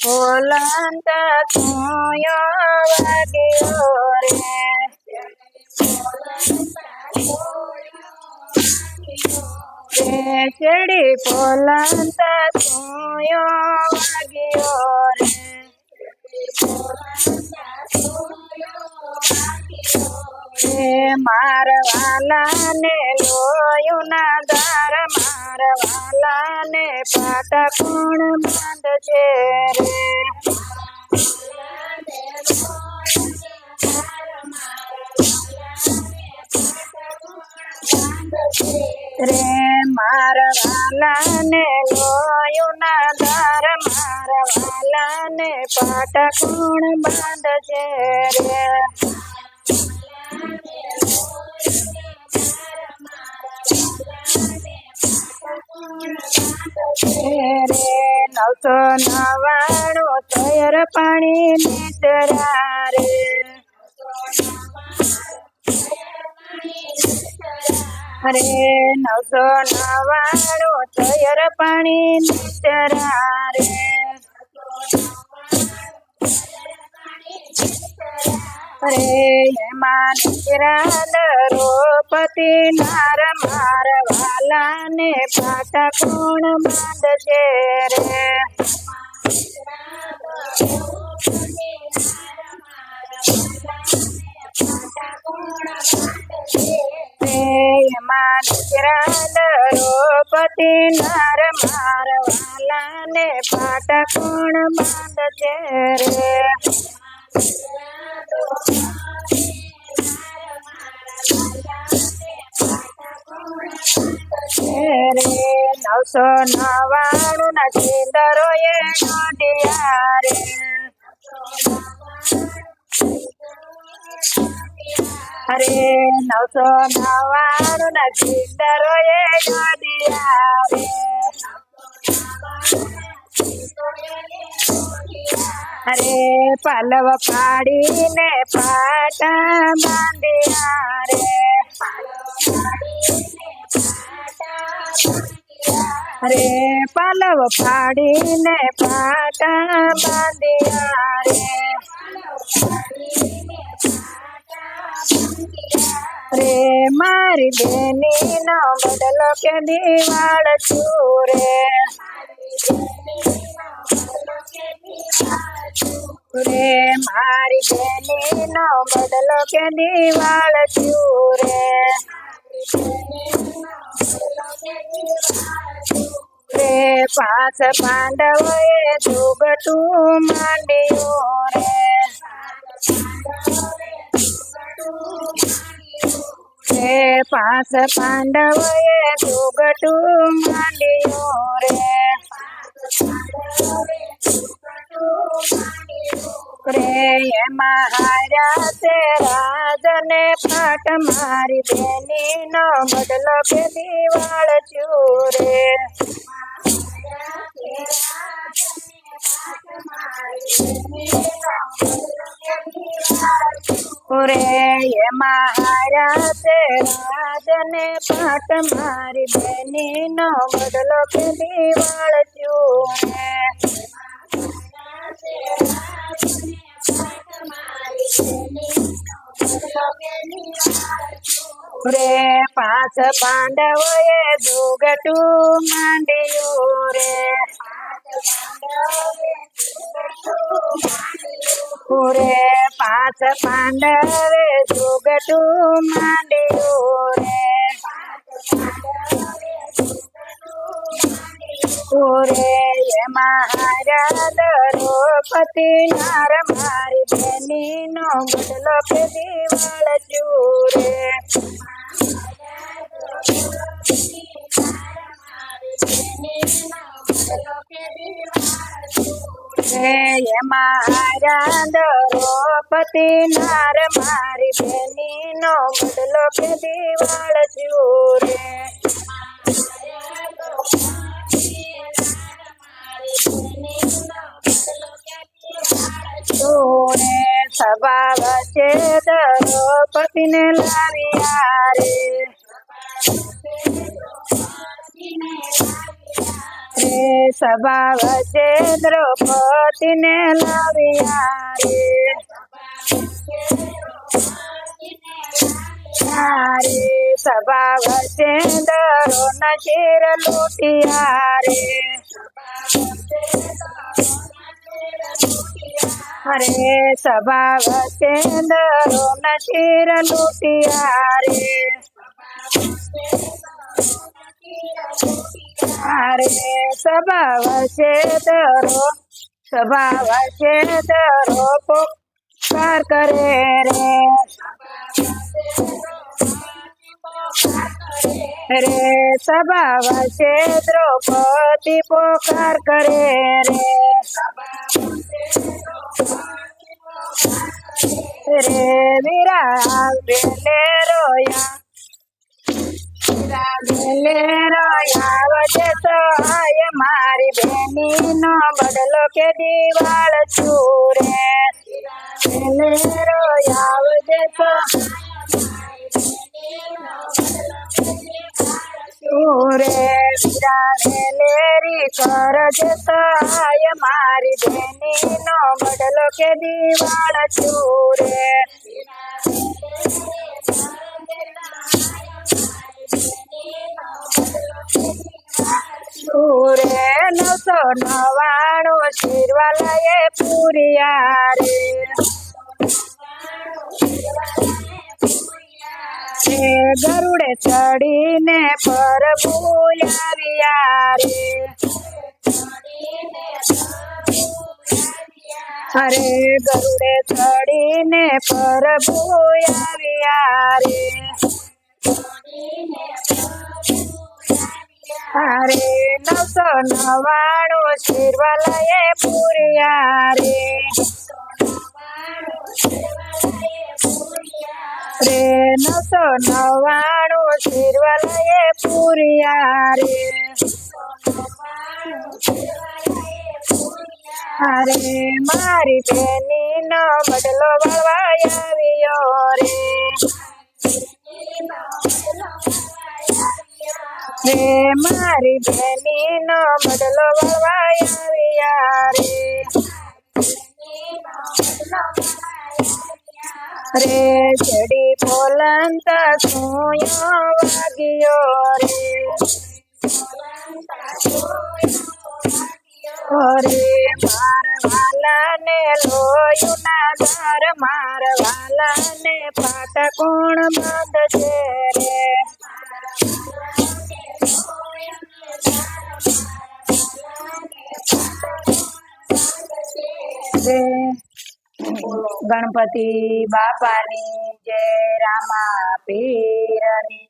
ફૂલંત તુયો વાગ્યો રે ચડી ફૂલંત તુયો વાગ્યો રે મારવાલા ને લોયું ના દાર મારવાલા ને પાટા કોણ બાંધશે રે મારવાલા ને લોયું ના દાર મારવાલા ને પાટા કોણ બાંધશે રે રે 999 તૈયાર પાણી નીતરા રે અરે 999 તૈયાર પાણી નીતરા રે અરે એમાં નીકળ્યા દ્રૌપદી નાર મારવાલા ને પાટા કોણ બાંધશે રે એમાં નીકળ્યા દ્રૌપદી નાર મારવાલા ને પાટા કોણ બાંધશે રે રે 999 ના ચિંદરો એ નોંધ્યા રે અરે 999 ના ચિંદરો એ નોંધ્યા રે અરે પાલવ પાડીને પાટા બાંધ્યા રે અરે પાલવ પાડીને પાટા બાંધ્યા રે મારી બેની નો બદલો કે દિવાળ છું રે મારી બેની નો બદલો કે દિવાળ છું રે 5 પાંડવોએ દુગટું માંડ્યું રે 5 પાંડવોએ દુગટું માંડ્યું રે એમાં હાર્યા તે રાજને પાટ મારી બેની નો બદલો કે દિવાળ છું રે એમાં હાર્યા તે રાજને પાટ મારી બેની નો બદલો કે દિવાળ છું રે 5 પાંડવોએ દુગટું માંડ્યું રે 5 પાંડવે દુગટું માંડ્યું રે એમાં હાર્યા દ્રૌપદી નાર મારી બેની નો બદલો કે દિવાળ છું રે એમાં હાર્યા દ્રૌપદી નાર મારી બેની નો બદલો કે દિવાળ છું રે સભા વચ્ચે દ્રૌપદીને લાવ્યા રે સભા વચ્ચે દ્રૌપદીને લાવ્યા રે સભા વચ્ચે દરોના શિર લૂંટ્યા રે અરે સભા વચ્ચે દરોના શિર લૂંટ્યા રે અરે સભા વચ્ચે દરો પોકાર કરે રે સભા વચ્ચે દ્રૌપદી પોકાર કરે રે વીરા બેલે રોયા વજે સહાય મારી બેનીનો બદલો કે દિવાળ ચૂરે રોયા વજે રે વીરા વેલેરી કરજ સહાય મારી બેનીનો બદલો કે દિવાળ ચૂરે રે 999 શિરવાલાએ પૂર્યા રે ગરુડે ચડીને પ્રભુ આવ્યા રે અરે ગરુડે ચડીને પ્રભુ આવ્યા રે અરે 999 શિરવાલાએ પૂર્યા રે 999 શિરવાલાએ પૂર્યા રે અરે મારી બેનીનો બદલો વળવા આવ્યો રે મારી બેનીનો બદલો વળવા આવ્યા રે ચડી બોલંત સુયો વાગ્યો રે મારવાલાને લોયું ના દર મારવાલાને પાટકોણ બાંધશે રે ગણપતિ બાપાની જય રામા પીરની